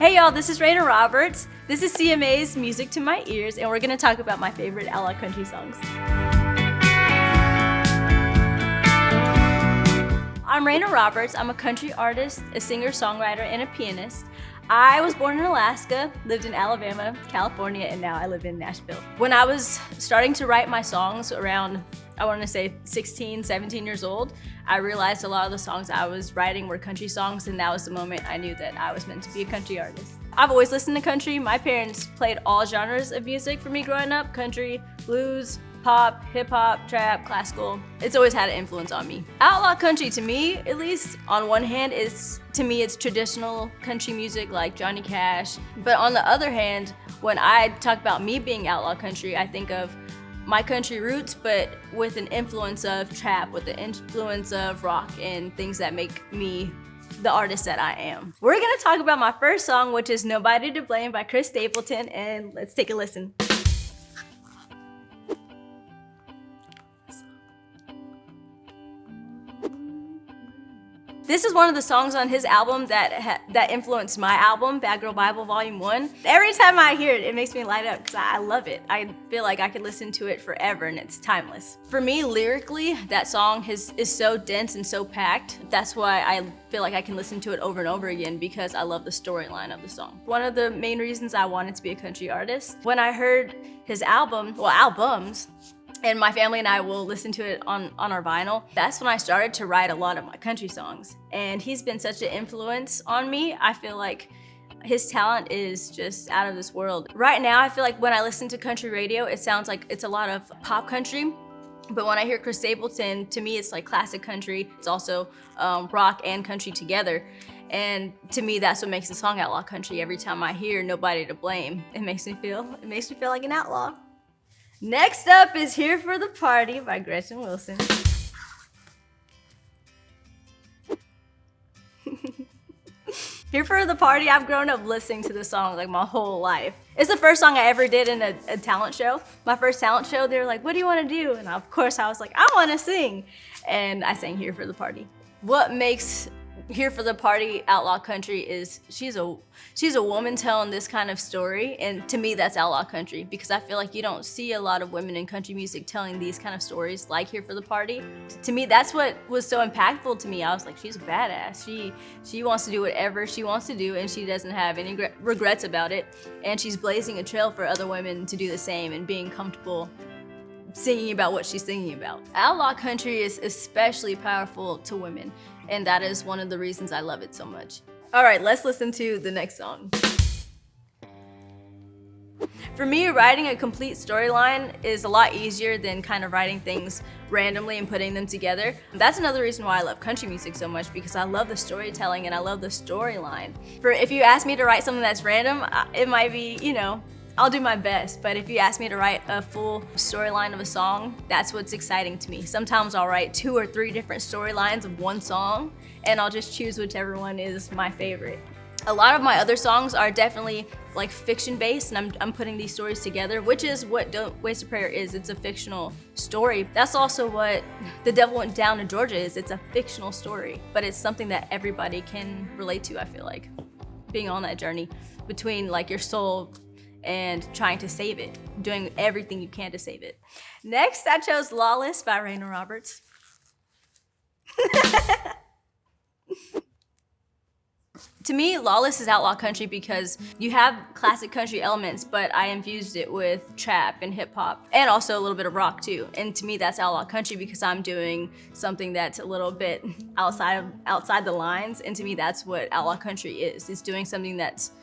Hey y'all, this is Reyna Roberts. This is CMA's Music to My Ears, and we're gonna talk about my favorite outlaw country songs. I'm Reyna Roberts. I'm a country artist, a singer, songwriter, and a pianist. I was born in Alaska, lived in Alabama, California, and now I live in Nashville. When I was starting to write my songs around, I want to say 16, 17 years old, I realized a lot of the songs I was writing were country songs, and that was the moment I knew that I was meant to be a country artist. I've always listened to country. My parents played all genres of music for me growing up: country, blues, pop, hip hop, trap, classical. It's always had an influence on me. Outlaw country, to me, at least, on one hand, it's traditional country music like Johnny Cash. But on the other hand, when I talk about me being outlaw country, I think of my country roots, but with an influence of trap, with the influence of rock and things that make me the artist that I am. We're gonna talk about my first song, which is Nobody to Blame by Chris Stapleton, and let's take a listen. This is one of the songs on his album that influenced my album, Bad Girl Bible Volume 1. Every time I hear it, it makes me light up because I love it. I feel like I could listen to it forever and it's timeless. For me, lyrically, that song is so dense and so packed. That's why I feel like I can listen to it over and over again, because I love the storyline of the song. One of the main reasons I wanted to be a country artist, when I heard his albums, and my family and I will listen to it on our vinyl, that's when I started to write a lot of my country songs. And he's been such an influence on me. I feel like his talent is just out of this world. Right now, I feel like when I listen to country radio, it sounds like it's a lot of pop country. But when I hear Chris Stapleton, to me, it's like classic country. It's also rock and country together. And to me, that's what makes the song outlaw country. Every time I hear Nobody to Blame, it makes me feel like an outlaw. Next up is Here for the Party by Gretchen Wilson. Here for the Party, I've grown up listening to this song like my whole life. It's the first song I ever did in a talent show. My first talent show, they were like, "What do you want to do?" And of course I was like, "I want to sing." And I sang Here for the Party. What makes Here for the Party outlaw country is she's a woman telling this kind of story, and to me that's outlaw country, because I feel like you don't see a lot of women in country music telling these kind of stories like Here for the Party. To me, that's what was so impactful to me. I was like, she's a badass. She wants to do whatever she wants to do, and she doesn't have any regrets about it, and she's blazing a trail for other women to do the same and being comfortable singing about what she's singing about. Outlaw country is especially powerful to women, and that is one of the reasons I love it so much. All right, let's listen to the next song. For me, writing a complete storyline is a lot easier than kind of writing things randomly and putting them together. That's another reason why I love country music so much, because I love the storytelling and I love the storyline. If you ask me to write something that's random, it might be, I'll do my best, but if you ask me to write a full storyline of a song, that's what's exciting to me. Sometimes I'll write 2 or 3 different storylines of one song, and I'll just choose whichever one is my favorite. A lot of my other songs are definitely like fiction-based, and I'm putting these stories together, which is what Don't Waste a Prayer is. It's a fictional story. That's also what The Devil Went Down to Georgia is. It's a fictional story, but it's something that everybody can relate to, I feel like. Being on that journey between like your soul and trying to save it, doing everything you can to save it. Next, I chose Lawless by Reyna Roberts. To me, Lawless is outlaw country because you have classic country elements, but I infused it with trap and hip hop, and also a little bit of rock too. And to me, that's outlaw country because I'm doing something that's a little bit outside the lines. And to me, that's what outlaw country is. It's doing something that's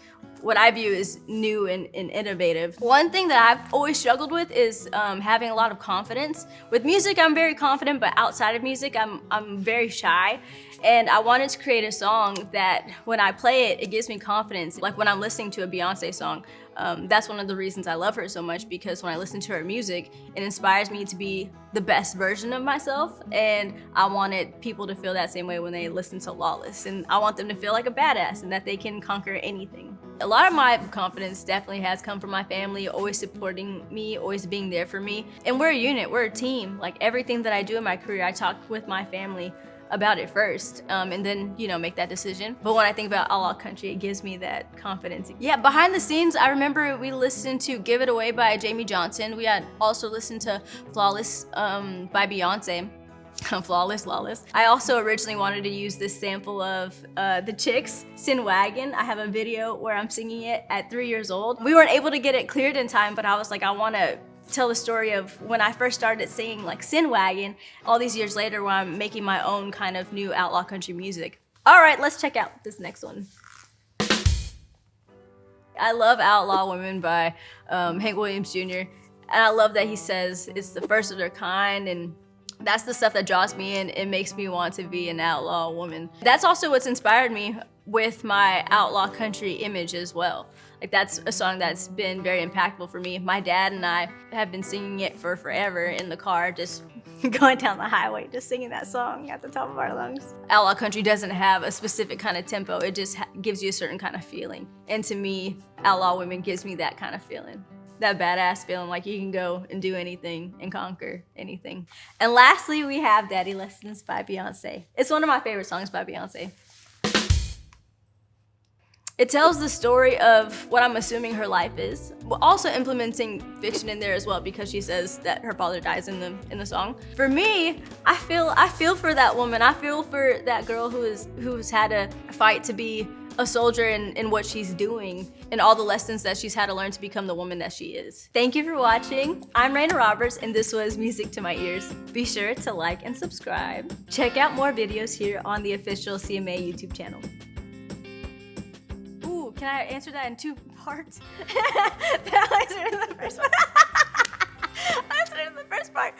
what I view as new and innovative. One thing that I've always struggled with is having a lot of confidence. With music, I'm very confident, but outside of music, I'm very shy. And I wanted to create a song that when I play it, it gives me confidence. Like when I'm listening to a Beyoncé song, that's one of the reasons I love her so much, because when I listen to her music, it inspires me to be the best version of myself. And I wanted people to feel that same way when they listen to Lawless. And I want them to feel like a badass and that they can conquer anything. A lot of my confidence definitely has come from my family, always supporting me, always being there for me. And we're a unit, we're a team. Like everything that I do in my career, I talk with my family about it first, and then, you know, make that decision. But when I think about Outlaw Country, it gives me that confidence. Yeah, behind the scenes, I remember we listened to Give It Away by Jamie Johnson. We had also listened to Flawless by Beyoncé. Flawless, Lawless. I also originally wanted to use this sample of the Chicks, Sin Wagon. I have a video where I'm singing it at 3 years old. We weren't able to get it cleared in time, but I was like, I want to tell the story of when I first started singing like Sin Wagon, all these years later when I'm making my own kind of new outlaw country music. All right, let's check out this next one. I love Outlaw Women by Hank Williams Jr. And I love that he says it's the first of their kind, and that's the stuff that draws me in. It makes me want to be an outlaw woman. That's also what's inspired me with my outlaw country image as well. Like, that's a song that's been very impactful for me. My dad and I have been singing it for forever in the car, just going down the highway, just singing that song at the top of our lungs. Outlaw country doesn't have a specific kind of tempo. It just gives you a certain kind of feeling. And to me, Outlaw Women gives me that kind of feeling. That badass feeling like you can go and do anything and conquer anything. And lastly, we have Daddy Lessons by Beyoncé. It's one of my favorite songs by Beyoncé. It tells the story of what I'm assuming her life is, but also implementing fiction in there as well, because she says that her father dies in the song. For me, I feel for that woman. I feel for that girl who's had to fight to be a soldier in what she's doing and all the lessons that she's had to learn to become the woman that she is. Thank you for watching. I'm Reyna Roberts, and this was Music to My Ears. Be sure to like and subscribe. Check out more videos here on the official CMA YouTube channel. Ooh, can I answer that in 2 parts? I'll answer it in the first part. I'll answer it in the first part.